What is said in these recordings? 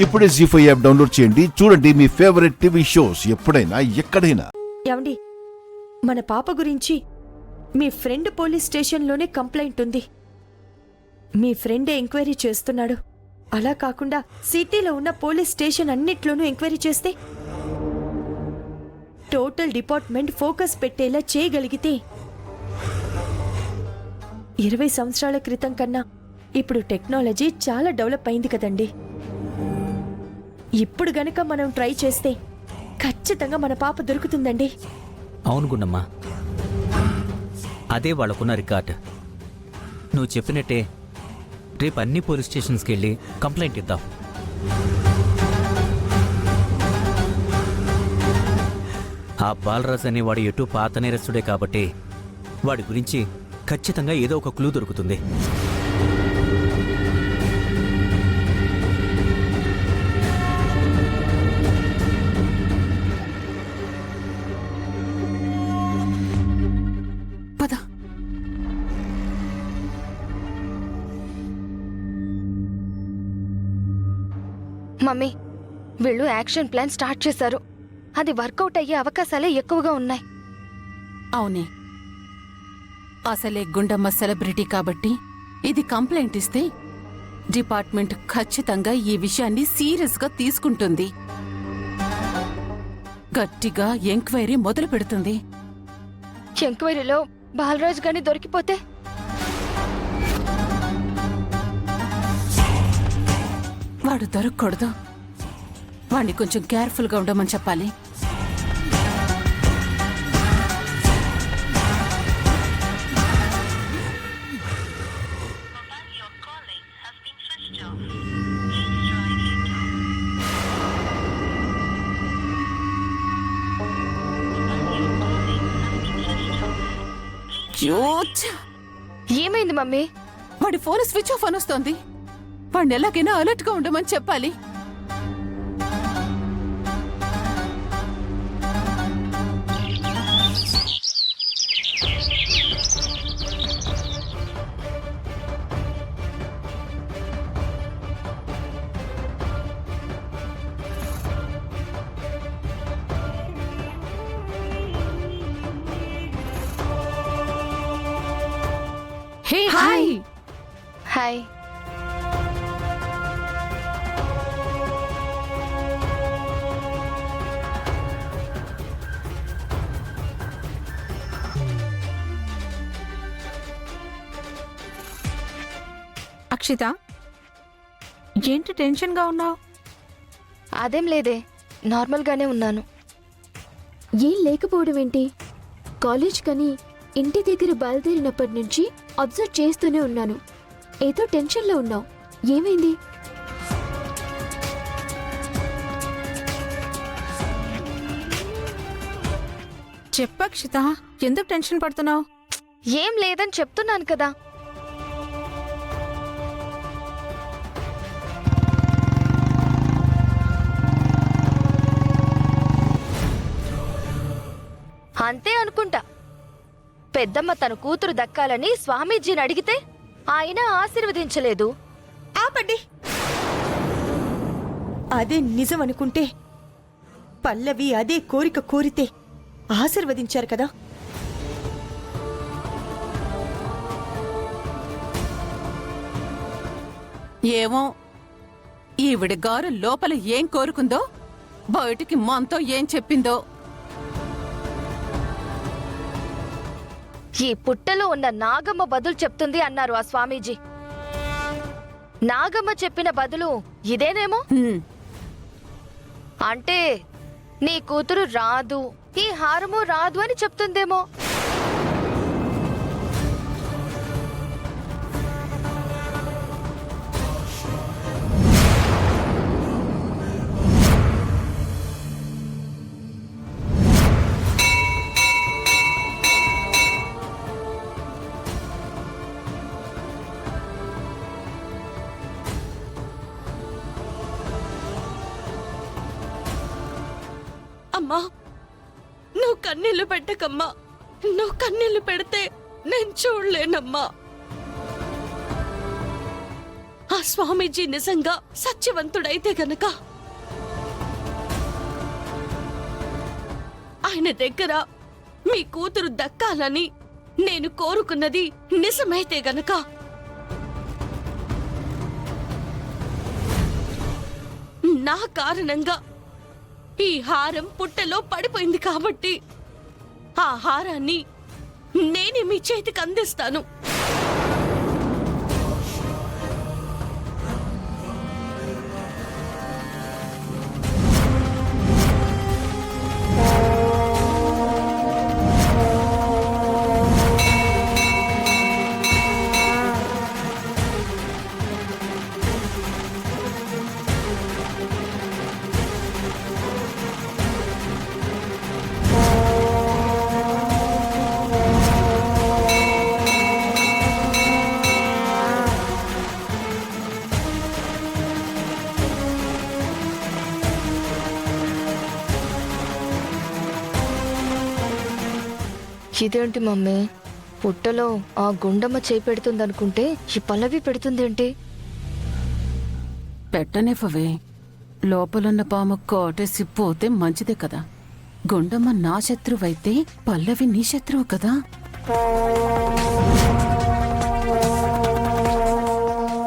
ఇప్పుడే జీ5 app download చేయండి. చూడండి మీ ఫేవరెట్ టీవీ షోస్ ఎప్పుడైనా ఎక్కడైనా. ఏమండి, మన పాప గురించి మీ ఫ్రెండ్ పోలీస్ స్టేషన్లోనే కంప్లైంట్ ఉంది. మీ ఫ్రెండే ఎంక్వైరీ చేస్తున్నాడు. అలా కాకుండా సిటీలో ఉన్న పోలీస్ స్టేషన్ అన్నిట్లోనూ ఎంక్వైరీ చేస్తే టోటల్ డిపార్ట్మెంట్ ఫోకస్ పెట్టేలా చేయగలిగితే 20 సంవత్సరాల క్రితం కన్నా ఇప్పుడు టెక్నాలజీ చాలా డెవలప్ అయింది కదండి. ఇప్పుడు గనక మనం ట్రై చేస్తే ఖచ్చితంగా మన పాప దొరుకుతుందండి. అవును గుండమ్మా, అదే వాళ్ళకున్న రికార్డ్. నువ్వు చెప్పినట్టే రేపు అన్ని పోలీస్ స్టేషన్స్కి వెళ్ళి కంప్లైంట్ ఇద్దాం. ఆ బాలరాజ్ అనేవాడు ఎటు పాత నేరస్తుడే కాబట్టి వాడి గురించి ఖచ్చితంగా ఏదో ఒక క్లూ దొరుకుతుంది. పద. మమ్మీ, వీళ్ళు యాక్షన్ ప్లాన్ స్టార్ట్ చేశారు. అది వర్కౌట్ అయ్యే అవకాశాలే ఎక్కువగా ఉన్నాయి. అవునే, అసలే గుండమ్మ సెలబ్రిటీ కాబట్టి ఇది కంప్లైంట్ ఇస్తే డిపార్ట్మెంట్ ఖచ్చితంగా ఈ విషయాన్ని సీరియస్గా తీసుకుంటుంది. గట్టిగా ఎంక్వైరీ మొదలు పెడుతుంది. ఎంక్వైరీలో బాలరాజ్ గాని దొరికిపోతే వాడు దొరకకూడదు. వాణ్ణి కొంచెం కేర్ఫుల్గా ఉండమని చెప్పాలి. ఏమైంది మమ్మీ? వాడి ఫోన్ స్విచ్ ఆఫ్ అని వస్తోంది. వాడిని ఎలాగైనా అలర్ట్ గా ఉండమని చెప్పాలి. Hey hi. హాయ్. అక్షిత, ఏంటి టెన్షన్గా ఉన్నావు? అదేం లేదే, నార్మల్గానే ఉన్నాను. ఏం లేకపోవడం ఏంటి? కాలేజ్ కని ఇంటి దగ్గర బయలుదేరినప్పటి నుంచి అబ్జర్వ్ చేస్తూనే ఉన్నాను. ఏదో టెన్షన్లో ఉన్నావు. ఏమైంది? చెప్పు అక్షిత, ఎందుకు టెన్షన్ పడుతున్నావు? ఏం లేదని చెప్తున్నాను కదా. అంతే అనుకుంటా. పెద్దమ్మ తన కూతురు దక్కాలని స్వామీజీని అడిగితే ఆయన ఆశీర్వదించలేదు. ఆపండి. అదే నిజం అనుకుంటే పల్లవి అదే కోరిక కోరితే ఆశీర్వదించారు కదా. ఏమో, ఈవిడ గారు లోపల ఏం కోరుకుందో బయటికి మనతో ఏం చెప్పిందో. ఈ పుట్టలో ఉన్న నాగమ్మ బదులు చెప్తుంది అన్నారు ఆ స్వామీజీ. నాగమ్మ చెప్పిన బదులు ఇదేనేమో. అంటే నీ కూతురు రాదు, ఈ హారము రాదు అని చెప్తుందేమో. అమ్మా, నువ్వు కన్నీళ్లు పెట్టకమ్మా. నువ్వు కన్నీళ్లు పెడితే నేను చూడలేనమ్మా. ఆ స్వామీజీ నిజంగా సత్యవంతుడైతే గనక ఆయన దగ్గర మీ కూతురు దక్కాలని నేను కోరుకున్నది నిజమైతే గనక నా కారణంగా ఈ హారం పుట్టలో పడిపోయింది కాబట్టి ఆ హారాన్ని నేనే మీ చేతికి అందిస్తాను. ఇదేంటి మమ్మీ, పుట్టలో ఆ గుండమ్మ చేయి పెడుతుందనుకుంటే ఈ పల్లవి పెడుతుందేంటి? పెట్టనివ్వవే. లోపలున్న పాము కోటేసి పోతే మంచిదే కదా. గుండమ్మ నా శత్రువైతే పల్లవి నీ శత్రువు కదా.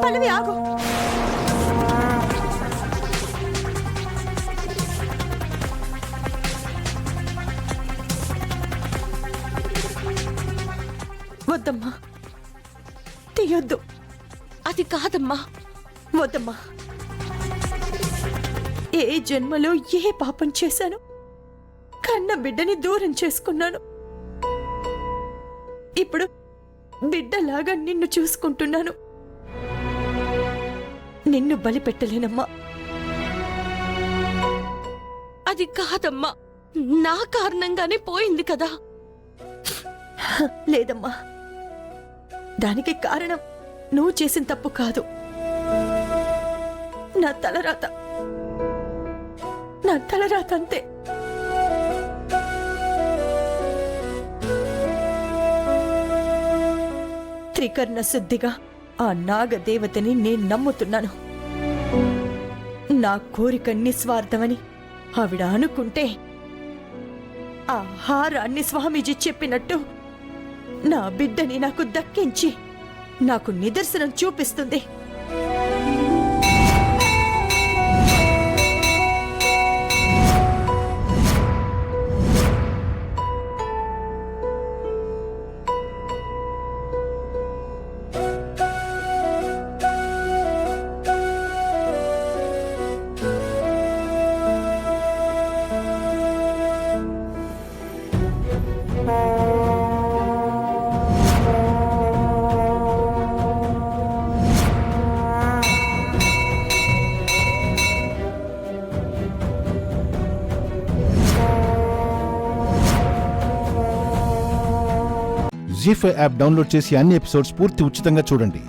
పల్లవి ఆగు. వద్దమ్మా, తీయొద్దు. అది కాదమ్మా. వద్దమ్మా. ఏ జన్మలో ఏ పాపం చేశాను? కన్న బిడ్డని దూరం చేసుకున్నాను. ఇప్పుడు బిడ్డలాగా నిన్ను చూసుకుంటున్నాను. నిన్ను బలి పెట్టలేనమ్మా. అది కాదమ్మా, నా కారణంగానే పోయింది కదా. లేదమ్మా, దానికి కారణం నువ్వు చేసిన తప్పు కాదు. నా తలరాత అంతే. త్రికర్ణ శుద్ధిగా ఆ నాగదేవతని నేను నమ్ముతున్నాను. నా కోరిక నిస్వార్థమని ఆవిడ అనుకుంటే ఆ హారాన్ని స్వామీజీ చెప్పినట్టు నా బిడ్డని నాకు దక్కించి నాకు నిదర్శనం చూపిస్తుంది. జీ5 యాప్ డౌన్లోడ్ చేసి అన్ని ఎపిసోడ్స్ పూర్తి ఉచితంగా చూడండి.